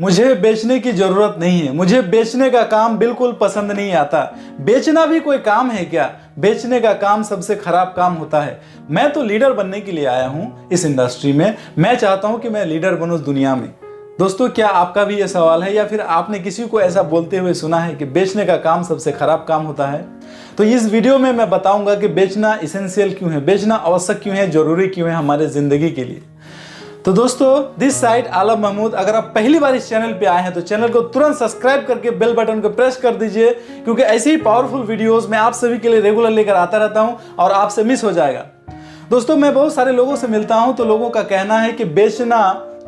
मुझे बेचने की जरूरत नहीं है, मुझे बेचने का काम बिल्कुल पसंद नहीं आता। बेचना भी कोई काम है क्या? बेचने का काम सबसे खराब काम होता है। मैं तो लीडर बनने के लिए आया हूं इस इंडस्ट्री में। मैं चाहता हूं कि मैं लीडर बनूं दुनिया में। दोस्तों, क्या आपका भी ये सवाल है या फिर आपने किसी को ऐसा बोलते हुए सुना है कि बेचने का काम सबसे खराब काम होता है? तो इस वीडियो में मैं बताऊंगा कि बेचना इसेंशियल क्यों है, बेचना आवश्यक क्यों है, जरूरी क्यों है हमारे जिंदगी के लिए। तो दोस्तों, दिस साइड आलम महमूद। अगर आप पहली बार इस चैनल पे आए हैं तो चैनल को तुरंत सब्सक्राइब करके बेल बटन को प्रेस कर दीजिए, क्योंकि ऐसे ही पावरफुल वीडियोस मैं आप सभी के लिए रेगुलर लेकर आता रहता हूं और आपसे मिस हो जाएगा। दोस्तों, मैं बहुत सारे लोगों से मिलता हूं तो लोगों का कहना है कि बेचना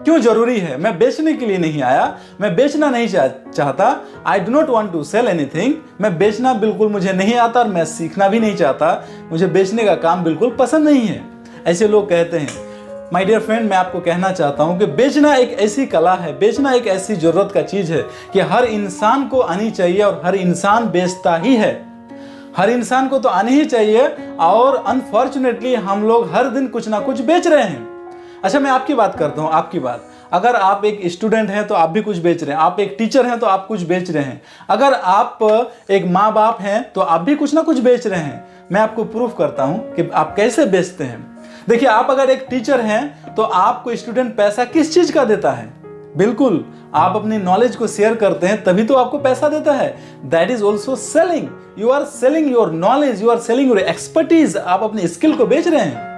क्यों जरूरी है। मैं बेचने के लिए नहीं आया, मैं बेचना नहीं चाहता। I do not want to sell anything. मैं बेचना बिल्कुल मुझे नहीं आता और मैं सीखना भी नहीं चाहता। मुझे बेचने का काम बिल्कुल पसंद नहीं है, ऐसे लोग कहते हैं। माय डियर फ्रेंड, मैं आपको कहना चाहता हूं कि बेचना एक ऐसी कला है, बेचना एक ऐसी जरूरत का चीज है कि हर इंसान को आनी चाहिए और हर इंसान बेचता ही है। हर इंसान को तो आनी ही चाहिए और अनफॉर्चुनेटली हम लोग हर दिन कुछ ना कुछ बेच रहे हैं। अच्छा, मैं आपकी बात करता हूं, आपकी बात। अगर आप एक स्टूडेंट हैं तो आप भी कुछ बेच रहे हैं, आप एक टीचर हैं तो आप कुछ बेच रहे हैं, अगर आप एक माँ बाप हैं तो आप भी कुछ ना कुछ बेच रहे हैं। मैं आपको प्रूफ करता हूं कि आप कैसे बेचते हैं। देखिए, आप अगर एक टीचर हैं तो आपको स्टूडेंट पैसा किस चीज का देता है? बिल्कुल, आप अपनी नॉलेज को शेयर करते हैं तभी तो आपको पैसा देता है। That is also selling. You are selling your knowledge, you are selling your expertise. आप अपनी स्किल को बेच रहे हैं।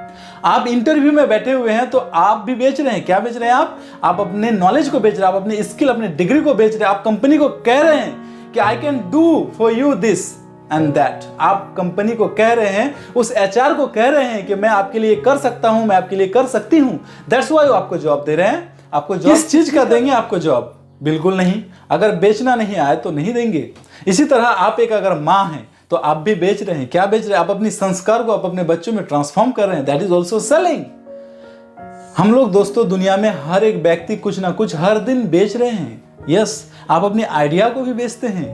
आप इंटरव्यू में बैठे हुए हैं तो आप भी बेच रहे हैं। क्या बेच रहे हैं आप अपने नॉलेज को बेच रहे हैं, आप अपनी स्किल, अपनी डिग्री को बेच रहे हैं। आप कंपनी को कह रहे हैं कि I can do for you this and that. आप कंपनी को कह रहे हैं, उस एचआर को कह रहे हैं कि मैं आपके लिए कर सकता हूं, मैं आपके लिए कर सकती हूं। दैट्स व्हाई वो आपको जॉब दे रहे हैं। आपको जॉब किस चीज का देंगे? आपको जॉब बिल्कुल नहीं। अगर बेचना नहीं आए तो नहीं देंगे। इसी तरह आप एक अगर माँ हैं तो आप भी बेच रहे हैं। क्या बेच रहे हैं? आप अपनी संस्कार को आप अपने बच्चों में ट्रांसफॉर्म कर रहे हैं। That is also selling. हम लोग दोस्तों दुनिया में हर एक व्यक्ति कुछ ना कुछ हर दिन बेच रहे हैं। यस, आप अपनी आइडिया को भी बेचते हैं,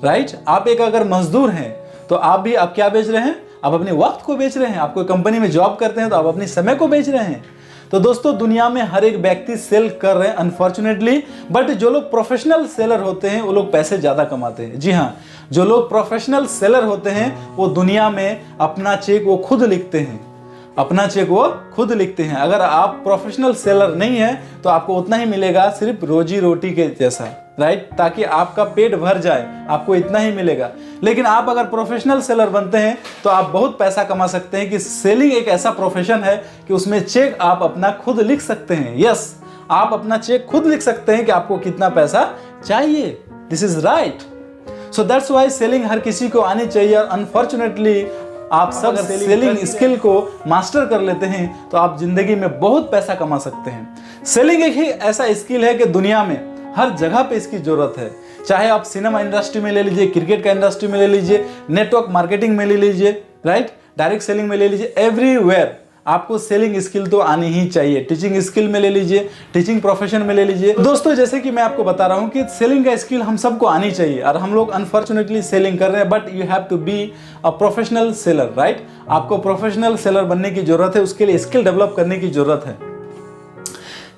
राइट? आप एक अगर मजदूर हैं तो आप क्या बेच रहे हैं? आप अपने वक्त को बेच रहे हैं। आप कोई कंपनी में जॉब करते हैं तो आप अपने समय को बेच रहे हैं। तो दोस्तों, दुनिया में हर एक व्यक्ति सेल कर रहे हैं अनफॉर्चुनेटली। बट जो लोग प्रोफेशनल सेलर होते हैं वो लोग पैसे ज्यादा कमाते हैं। जी हाँ, जो लोग प्रोफेशनल सेलर होते हैं वो दुनिया में अपना चेक वो खुद लिखते हैं, अपना चेक वो खुद लिखते हैं। अगर आप प्रोफेशनल सेलर नहीं है तो आपको उतना ही मिलेगा, सिर्फ रोजी रोटी के जैसा, राइट? ताकि आपका पेट भर जाए, आपको इतना ही मिलेगा। लेकिन आप अगर प्रोफेशनल सेलर बनते हैं तो आप बहुत पैसा कमा सकते हैं। कि सेलिंग एक ऐसा प्रोफेशन है कि उसमें चेक आप अपना खुद लिख सकते हैं। यस, आप अपना चेक खुद लिख सकते हैं कि आपको कितना पैसा चाहिए। This is right. So that's why selling हर किसी को आनी चाहिए। और अनफॉर्चुनेटली आप सब सेलिंग स्किल को मास्टर कर लेते हैं तो आप जिंदगी में बहुत पैसा कमा सकते हैं। सेलिंग एक ही ऐसा स्किल है कि दुनिया में हर जगह पे इसकी जरूरत है। चाहे आप सिनेमा इंडस्ट्री में ले लीजिए, क्रिकेट का इंडस्ट्री में ले लीजिए, नेटवर्क मार्केटिंग में ले लीजिए, राइट? डायरेक्ट सेलिंग में ले लीजिए, एवरीवेयर आपको सेलिंग स्किल तो आनी ही चाहिए। टीचिंग स्किल में ले लीजिए, टीचिंग प्रोफेशन में ले लीजिए। दोस्तों, जैसे कि मैं आपको बता रहा हूं कि सेलिंग का स्किल हम सबको आनी चाहिए और हम लोग अनफॉर्चुनेटली सेलिंग कर रहे हैं। But you have to be a professional seller, right? आपको प्रोफेशनल सेलर बनने की जरूरत है, उसके लिए स्किल डेवलप करने की जरूरत है।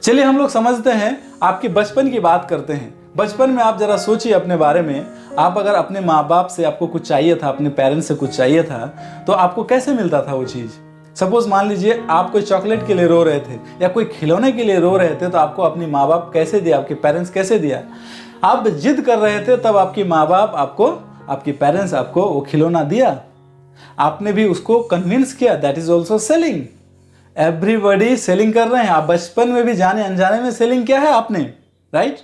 चलिए हम लोग समझते हैं, आपके बचपन की बात करते हैं। बचपन में आप जरा सोचिए अपने बारे में। आप अगर अपने माँ बाप से आपको कुछ चाहिए था, अपने पेरेंट्स से कुछ चाहिए था तो आपको कैसे मिलता था वो चीज़? सपोज मान लीजिए आप कोई चॉकलेट के लिए रो रहे थे या कोई खिलौने के लिए रो रहे थे तो आपको अपनी माँ बाप कैसे दिया, आपके पेरेंट्स कैसे दिया? आप जिद कर रहे थे तब आपकी माँ बाप आपको, आपके पेरेंट्स आपको वो खिलौना दिया। आपने भी उसको कन्विंस किया। That is also selling. Everybody selling कर रहे हैं। आप बचपन में भी जाने अनजाने में सेलिंग किया है आपने, राइट?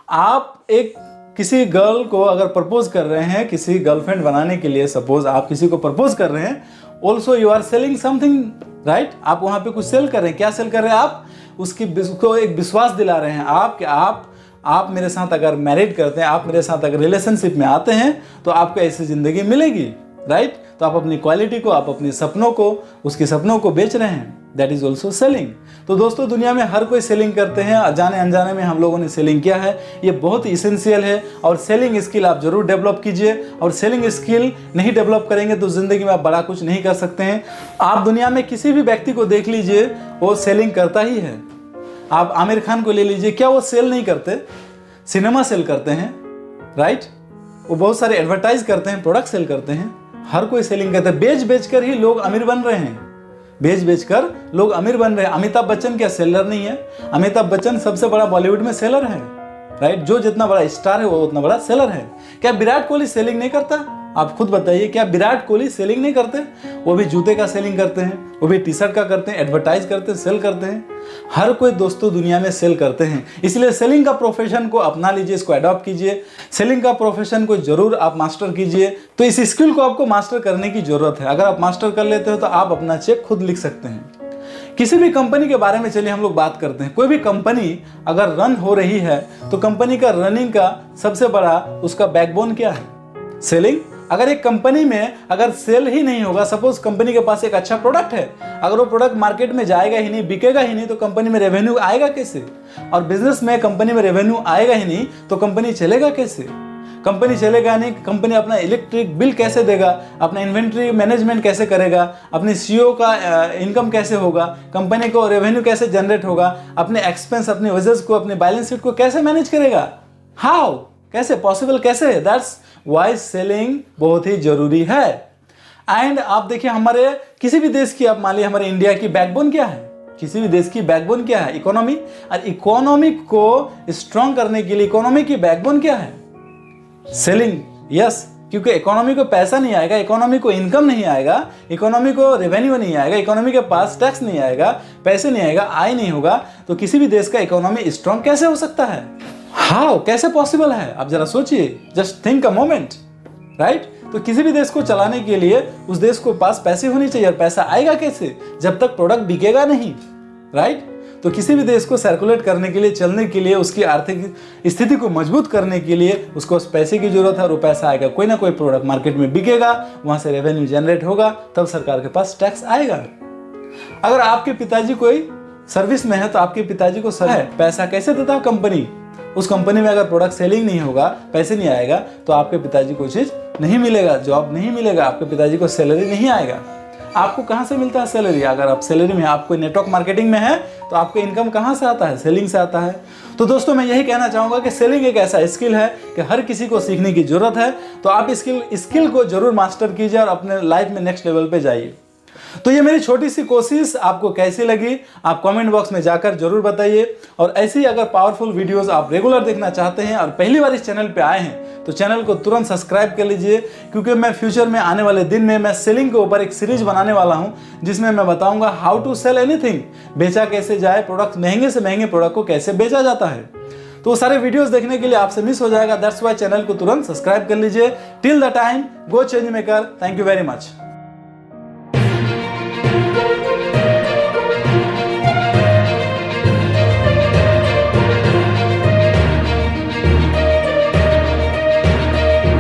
आप एक किसी गर्ल को अगर प्रपोज कर रहे हैं, किसी गर्लफ्रेंड बनाने के लिए सपोज आप किसी को प्रपोज कर रहे हैं, also you are selling something, right? आप वहां पे कुछ सेल कर रहे हैं। क्या सेल कर रहे हैं आप? उसको एक विश्वास दिला रहे हैं आप कि आप मेरे साथ अगर मैरिड करते हैं, आप मेरे साथ अगर रिलेशनशिप में आते हैं तो आपको ऐसी जिंदगी मिलेगी, राइट? तो आप अपनी क्वालिटी को, आप अपने सपनों को, उसके सपनों को बेच रहे हैं। That is also selling. तो दोस्तों, दुनिया में हर कोई सेलिंग करते हैं। जाने अनजाने में हम लोगों ने सेलिंग किया है। ये बहुत ही इसेंशियल है और सेलिंग स्किल आप जरूर डेवलप कीजिए। और सेलिंग स्किल नहीं डेवलप करेंगे तो जिंदगी में आप बड़ा कुछ नहीं कर सकते हैं। आप दुनिया में किसी भी व्यक्ति को देख लीजिए, वो सेलिंग करता ही है। आप आमिर खान को ले लीजिए, क्या वो सेल नहीं करते? सिनेमा सेल करते हैं, राइट, वो बहुत सारे एडवर्टाइज करते हैं, प्रोडक्ट सेल करते हैं, हर कोई सेलिंग करता है। बेच बेच कर ही लोग अमीर बन रहे हैं, बेच बेच कर लोग अमीर बन रहे हैं। अमिताभ बच्चन क्या सेलर नहीं है? अमिताभ बच्चन सबसे बड़ा बॉलीवुड में सेलर है, राइट। जो जितना बड़ा स्टार है वो उतना बड़ा सेलर है। क्या विराट कोहली सेलिंग नहीं करता? आप खुद बताइए, क्या विराट कोहली सेलिंग नहीं करते? वो भी जूते का सेलिंग करते हैं, वो भी टी शर्ट का करते हैं, एडवर्टाइज करते हैं, सेल करते हैं। हर कोई दोस्तों दुनिया में सेल करते हैं। इसलिए सेलिंग का प्रोफेशन को अपना लीजिए, इसको अडॉप्ट कीजिए। सेलिंग का प्रोफेशन को जरूर आप मास्टर कीजिए। तो इस स्किल को आपको मास्टर करने की जरूरत है। अगर आप मास्टर कर लेते हो तो आप अपना चेक खुद लिख सकते हैं। किसी भी कंपनी के बारे में चलिए हम लोग बात करते हैं। कोई भी कंपनी अगर रन हो रही है तो कंपनी का रनिंग का सबसे बड़ा उसका बैकबोन क्या है? सेलिंग। अगर एक कंपनी में अगर सेल ही नहीं होगा, सपोज कंपनी के पास एक अच्छा प्रोडक्ट है, अगर वो प्रोडक्ट मार्केट में जाएगा ही नहीं, बिकेगा ही नहीं, तो कंपनी में रेवेन्यू आएगा कैसे? और बिजनेस में कंपनी में रेवेन्यू आएगा ही नहीं तो कंपनी चलेगा कैसे? कंपनी चलेगा नहीं, कंपनी अपना इलेक्ट्रिक बिल कैसे देगा, अपना इन्वेंट्री मैनेजमेंट कैसे करेगा, अपनी सीईओ का इनकम कैसे होगा, कंपनी को रेवेन्यू कैसे जनरेट होगा, अपने एक्सपेंस, अपने वजह को, अपने बैलेंस शीट को कैसे मैनेज करेगा? हाउ? कैसे पॉसिबल? कैसे? दैट्स वाई सेलिंग बहुत ही जरूरी है। एंड आप देखिए, हमारे किसी भी देश की, आप मान लीजिए हमारे इंडिया की बैकबोन क्या है? किसी भी देश की बैकबोन क्या है? इकोनॉमी। और इकोनॉमी को स्ट्रॉन्ग करने के लिए इकोनॉमी की बैकबोन क्या है? सेलिंग। यस, क्योंकि इकोनॉमी को पैसा नहीं आएगा, इकोनॉमी को इनकम नहीं आएगा, इकोनॉमी को रेवेन्यू नहीं आएगा, इकोनॉमी के पास टैक्स नहीं आएगा, पैसे नहीं आएगा, आय नहीं होगा, तो किसी भी देश का इकोनॉमी स्ट्रॉन्ग कैसे हो सकता है? हाउ? कैसे पॉसिबल है? आप जरा सोचिए, just think a moment, right. तो किसी भी देश को चलाने के लिए उस देश को पास पैसे होने चाहिए, और पैसा आएगा कैसे? जब तक प्रोडक्ट बिकेगा नहीं, राइट। तो किसी भी देश को सर्कुलेट करने के लिए, चलने के लिए, उसकी आर्थिक स्थिति को मजबूत करने के लिए उसको उस पैसे की जरूरत है, और वो पैसा आएगा, कोई ना कोई प्रोडक्ट मार्केट में बिकेगा, वहां से रेवेन्यू जनरेट होगा, तब सरकार के पास टैक्स आएगा। अगर आपके पिताजी कोई सर्विस में है तो आपके पिताजी को पैसा कैसे देता है कंपनी? उस कंपनी में अगर प्रोडक्ट सेलिंग नहीं होगा, पैसे नहीं आएगा, तो आपके पिताजी को चीज नहीं मिलेगा, जॉब नहीं मिलेगा, आपके पिताजी को सैलरी नहीं आएगा। आपको कहां से मिलता है सैलरी? अगर आप सैलरी में, आप कोई नेटवर्क मार्केटिंग में है तो आपको इनकम कहां से आता है? सेलिंग से आता है। तो दोस्तों, मैं यही कहना चाहूंगा कि सेलिंग एक ऐसा स्किल है कि हर किसी को सीखने की जरूरत है। तो आप स्किल को जरूर मास्टर कीजिए और अपने लाइफ में नेक्स्ट लेवल पे जाइए। तो ये मेरी छोटी सी कोशिश आपको कैसी लगी, आप कमेंट बॉक्स में जाकर जरूर बताइए। और ऐसी अगर पावरफुल वीडियोस आप रेगुलर देखना चाहते हैं और पहली बार इस चैनल पे आए हैं तो चैनल को तुरंत सब्सक्राइब कर लीजिए, क्योंकि मैं फ्यूचर में आने वाले दिन में मैं सेलिंग के ऊपर एक सीरीज बनाने वाला हूं, जिसमें मैं बताऊंगा हाउ टू सेल एनीथिंग, बेचा कैसे जाए, प्रोडक्ट, महंगे से महंगे प्रोडक्ट को कैसे बेचा जाता है। तो सारे वीडियोस देखने के लिए आपसे मिस हो जाएगा, दैट्स वाई चैनल को तुरंत सब्सक्राइब कर लीजिए। Till the time, go change maker. Thank you very much.